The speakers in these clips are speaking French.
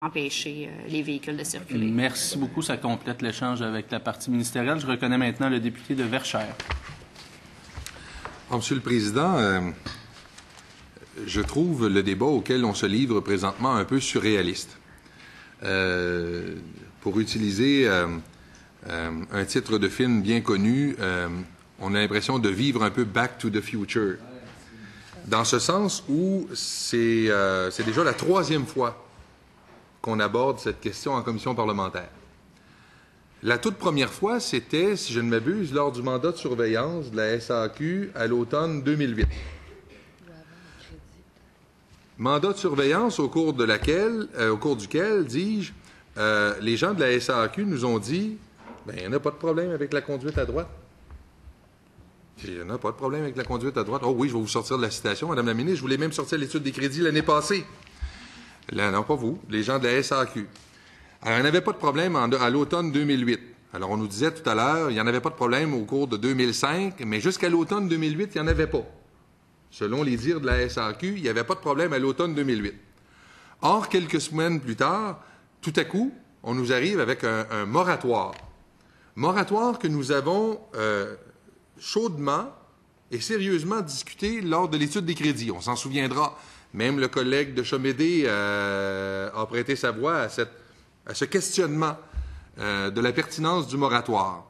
empêcher les véhicules de circuler. Merci beaucoup. Ça complète l'échange avec la partie ministérielle. Je reconnais maintenant le député de Verchères. Monsieur le Président, je trouve le débat auquel on se livre présentement un peu surréaliste. Pour utiliser un titre de film bien connu, on a l'impression de vivre un peu Back to the Future. Dans ce sens où c'est déjà la troisième fois qu'on aborde cette question en commission parlementaire. La toute première fois, c'était, si je ne m'abuse, lors du mandat de surveillance de la SAQ à l'automne 2008. Mandat de surveillance au cours duquel, dis-je, les gens de la SAQ nous ont dit « Bien, il n'y en a pas de problème avec la conduite à droite. » Il n'y en a pas de problème avec la conduite à droite. Oh oui, je vais vous sortir de la citation, Madame la ministre. Je voulais même sortir l'étude des crédits l'année passée. Là, non, pas vous, les gens de la SAQ. Alors, il n'y avait pas de problème à l'automne 2008. Alors, on nous disait tout à l'heure, il n'y en avait pas de problème au cours de 2005, mais jusqu'à l'automne 2008, il n'y en avait pas. Selon les dires de la SAQ, il n'y avait pas de problème à l'automne 2008. Or, quelques semaines plus tard, tout à coup, on nous arrive avec un moratoire. Moratoire que nous avons chaudement et sérieusement discuté lors de l'étude des crédits. On s'en souviendra. Même le collègue de Chomédé a prêté sa voix à ce questionnement de la pertinence du moratoire.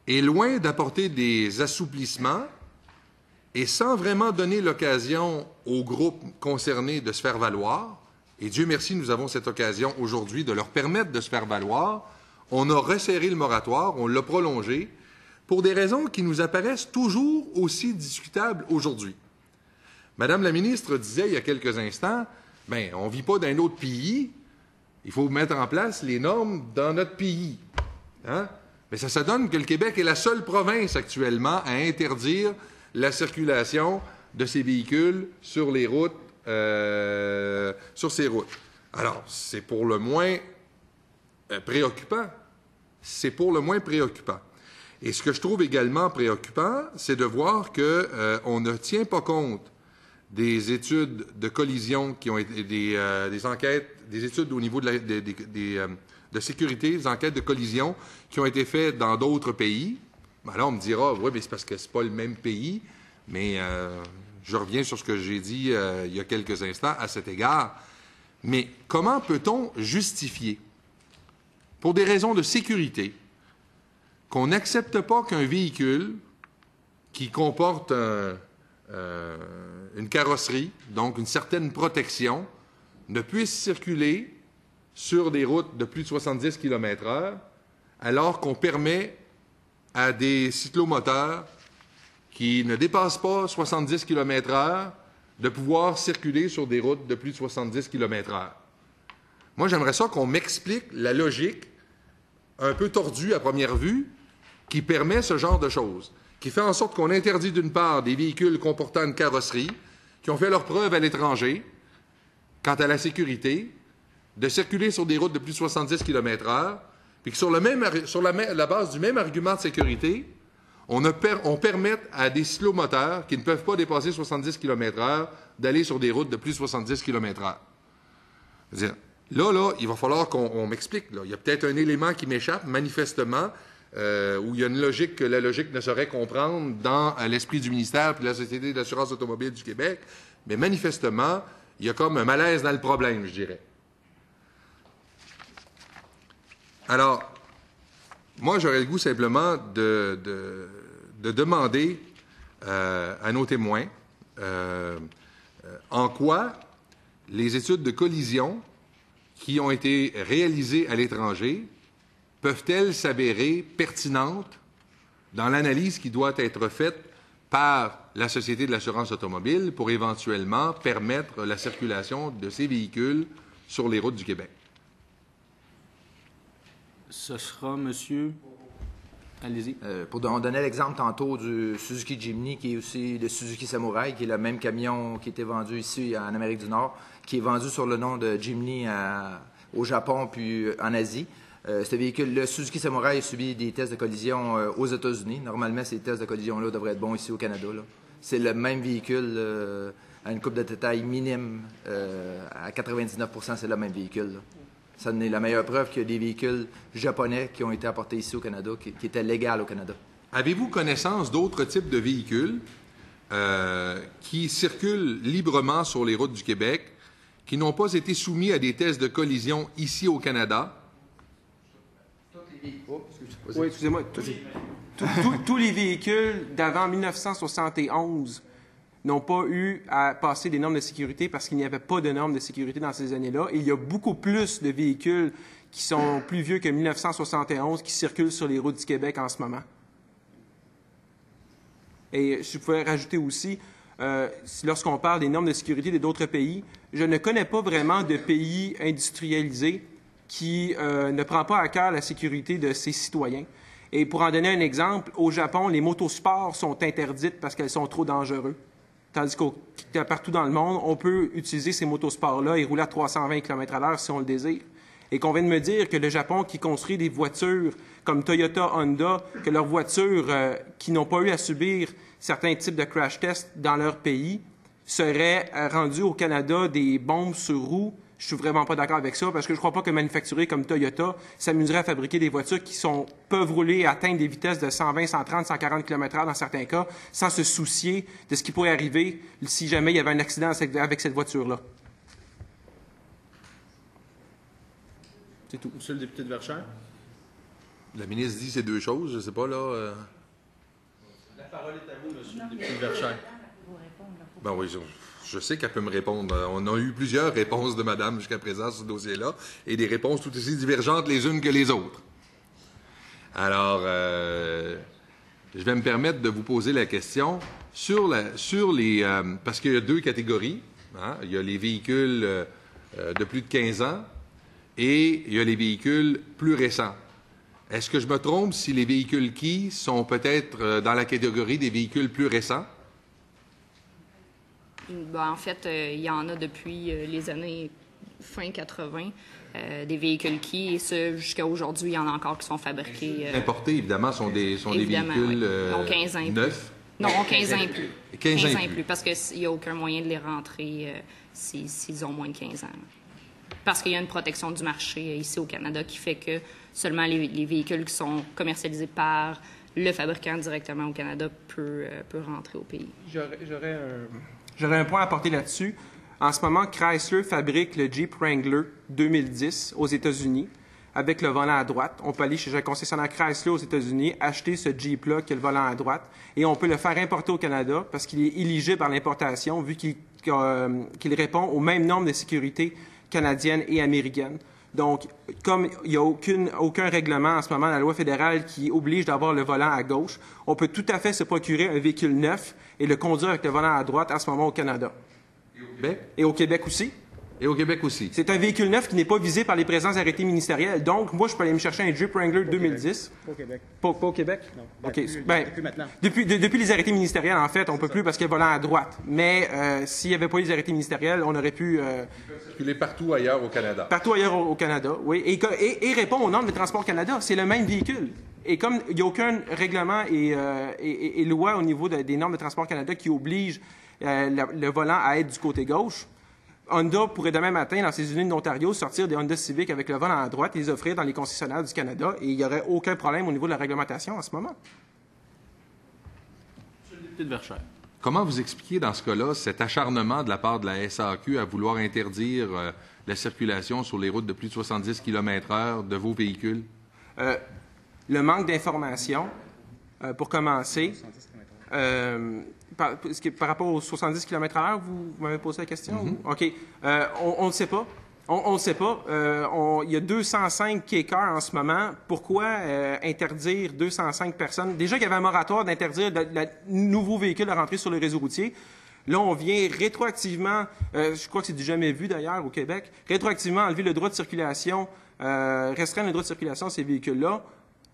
Et loin d'apporter des assouplissements, et sans vraiment donner l'occasion aux groupes concernés de se faire valoir, et Dieu merci, nous avons cette occasion aujourd'hui de leur permettre de se faire valoir, on a resserré le moratoire, on l'a prolongé, pour des raisons qui nous apparaissent toujours aussi discutables aujourd'hui. Madame la ministre disait il y a quelques instants, bien, on ne vit pas dans un autre pays, il faut mettre en place les normes dans notre pays. Hein? Mais ça donne que le Québec est la seule province actuellement à interdire la circulation de ces véhicules sur les routes, sur ces routes. Alors, c'est pour le moins préoccupant. C'est pour le moins préoccupant. Et ce que je trouve également préoccupant, c'est de voir qu'on ne tient pas compte des études de collision qui ont été des enquêtes, des études au niveau de sécurité, des enquêtes de collision qui ont été faites dans d'autres pays. Ben là, on me dira, oui, mais c'est parce que c'est pas le même pays. Mais je reviens sur ce que j'ai dit il y a quelques instants à cet égard. Mais comment peut-on justifier, pour des raisons de sécurité, qu'on n'accepte pas qu'un véhicule qui comporte une carrosserie, donc une certaine protection, ne puisse circuler sur des routes de plus de 70 km/h, alors qu'on permet à des cyclomoteurs qui ne dépassent pas 70 km/h de pouvoir circuler sur des routes de plus de 70 km/h. Moi, j'aimerais ça qu'on m'explique la logique un peu tordue à première vue qui permet ce genre de choses, qui fait en sorte qu'on interdit d'une part des véhicules comportant une carrosserie, qui ont fait leurs preuves à l'étranger, quant à la sécurité, de circuler sur des routes de plus de 70 km/h, puis que sur la base du même argument de sécurité, on permette à des cyclomoteurs qui ne peuvent pas dépasser 70 km/h d'aller sur des routes de plus de 70 km/h. Là, il va falloir qu'on m'explique. Il y a peut-être un élément qui m'échappe, manifestement, où il y a une logique que la logique ne saurait comprendre dans l'esprit du ministère puis de la Société d'assurance automobile du Québec, mais manifestement, il y a comme un malaise dans le problème, je dirais. Alors, moi, j'aurais le goût simplement de demander à nos témoins en quoi les études de collision qui ont été réalisées à l'étranger peuvent-elles s'avérer pertinentes dans l'analyse qui doit être faite par la Société de l'assurance automobile pour éventuellement permettre la circulation de ces véhicules sur les routes du Québec? Ce sera, monsieur... Allez-y. On donnait l'exemple tantôt du Suzuki Jimny, qui est aussi le Suzuki Samurai, qui est le même camion qui était vendu ici en Amérique du Nord, qui est vendu sur le nom de Jimny au Japon puis en Asie. Ce véhicule, le Suzuki Samurai, a subi des tests de collision aux États-Unis. Normalement, ces tests de collision-là devraient être bons ici au Canada. C'est le même véhicule à une coupe de détail minime. À 99 %, c'est le même véhicule. Ça en est la meilleure preuve qu'il y a des véhicules japonais qui ont été apportés ici au Canada, qui étaient légaux au Canada. Avez-vous connaissance d'autres types de véhicules qui circulent librement sur les routes du Québec, qui n'ont pas été soumis à des tests de collision ici au Canada? Oui, excusez-moi. Tous les véhicules d'avant 1971 n'ont pas eu à passer des normes de sécurité parce qu'il n'y avait pas de normes de sécurité dans ces années-là. Et il y a beaucoup plus de véhicules qui sont plus vieux que 1971 qui circulent sur les routes du Québec en ce moment. Et je pouvais rajouter aussi, lorsqu'on parle des normes de sécurité d'autres pays, je ne connais pas vraiment de pays industrialisés qui ne prend pas à cœur la sécurité de ses citoyens. Et pour en donner un exemple, au Japon, les motosports sont interdites parce qu'elles sont trop dangereuses. Tandis que partout dans le monde, on peut utiliser ces motosports-là et rouler à 320 km/h si on le désire. Et qu'on vient de me dire que le Japon, qui construit des voitures comme Toyota, Honda, que leurs voitures qui n'ont pas eu à subir certains types de crash tests dans leur pays, seraient rendues au Canada des bombes sur roues. Je suis vraiment pas d'accord avec ça parce que je crois pas que manufacturier comme Toyota s'amuserait à fabriquer des voitures qui peuvent rouler et atteindre des vitesses de 120, 130, 140 km/h dans certains cas, sans se soucier de ce qui pourrait arriver si jamais il y avait un accident avec cette voiture-là. C'est tout. Monsieur le député de Verchères. La ministre dit ces deux choses, je ne sais pas, là... La parole est à vous, monsieur le député de Verchères. Ben oui, je sais qu'elle peut me répondre. On a eu plusieurs réponses de madame jusqu'à présent sur ce dossier-là, et des réponses tout aussi divergentes les unes que les autres. Alors, je vais me permettre de vous poser la question sur les... parce qu'il y a deux catégories. Hein? Il y a les véhicules de plus de 15 ans et il y a les véhicules plus récents. Est-ce que je me trompe si les véhicules qui sont peut-être dans la catégorie des véhicules plus récents? Ben, en fait, il y en a depuis les années fin 80, des véhicules qui, et ça, jusqu'à aujourd'hui, il y en a encore qui sont fabriqués. Importés, évidemment, sont des véhicules oui. 15 ans neufs. Non, 15 ans et plus. 15 ans et plus. Parce qu'il n'y a aucun moyen de les rentrer s'ils ont moins de 15 ans. Parce qu'il y a une protection du marché ici au Canada qui fait que seulement les véhicules qui sont commercialisés par le fabricant directement au Canada peut rentrer au pays. J'aurais un point à apporter là-dessus. En ce moment, Chrysler fabrique le Jeep Wrangler 2010 aux États-Unis avec le volant à droite. On peut aller chez un concessionnaire Chrysler aux États-Unis, acheter ce Jeep-là qui a le volant à droite, et on peut le faire importer au Canada parce qu'il est éligible à l'importation vu qu'il répond aux mêmes normes de sécurité canadiennes et américaines. Donc, comme il n'y a aucun règlement en ce moment, la loi fédérale qui oblige d'avoir le volant à gauche, on peut tout à fait se procurer un véhicule neuf et le conduire avec le volant à droite en ce moment au Canada. Et au Québec? Et au Québec aussi. Et au Québec aussi. C'est un véhicule neuf qui n'est pas visé par les présents arrêtés ministériels. Donc, moi, je peux aller me chercher un Jeep Wrangler 2010. Pas au Québec. Pas au Québec? Non. OK. Depuis maintenant. Depuis les arrêtés ministériels, en fait, on ne peut plus parce qu'il y a le volant à droite. Mais s'il n'y avait pas eu les arrêtés ministériels, on aurait pu... circuler partout ailleurs au Canada. Partout ailleurs au Canada, oui. Et répond aux normes de Transport Canada. C'est le même véhicule. Et comme il n'y a aucun règlement et loi au niveau des normes de Transport Canada qui oblige le volant à être du côté gauche, Honda pourrait demain matin, dans ses usines d'Ontario, sortir des Honda Civic avec le volant à droite et les offrir dans les concessionnaires du Canada. Et il n'y aurait aucun problème au niveau de la réglementation en ce moment. Monsieur le député de Verchères. Comment vous expliquez dans ce cas-là cet acharnement de la part de la SAQ à vouloir interdire la circulation sur les routes de plus de 70 km/h de vos véhicules? Le manque d'information, pour commencer. Par rapport aux 70 km/h, vous m'avez posé la question? Mm-hmm. OK. On ne sait pas. On ne sait pas. Il y a 205 K-cars en ce moment. Pourquoi interdire 205 personnes? Déjà qu'il y avait un moratoire d'interdire de nouveaux véhicules à rentrer sur le réseau routier. Là, on vient rétroactivement, je crois que c'est du jamais vu d'ailleurs au Québec, rétroactivement enlever le droit de circulation, restreindre le droit de circulation à ces véhicules-là.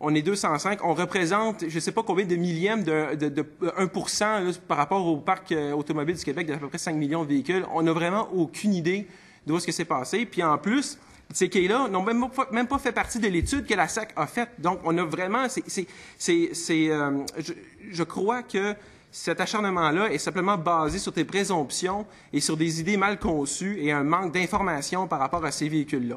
On est 205. On représente, je ne sais pas combien de millièmes de 1% là, par rapport au parc automobile du Québec d'à peu près 5 millions de véhicules. On n'a vraiment aucune idée de où ce qui s'est passé. Puis en plus, ces quais-là n'ont même pas fait partie de l'étude que la SAC a faite. Donc, on a vraiment... Je crois que cet acharnement-là est simplement basé sur des présomptions et sur des idées mal conçues et un manque d'information par rapport à ces véhicules-là.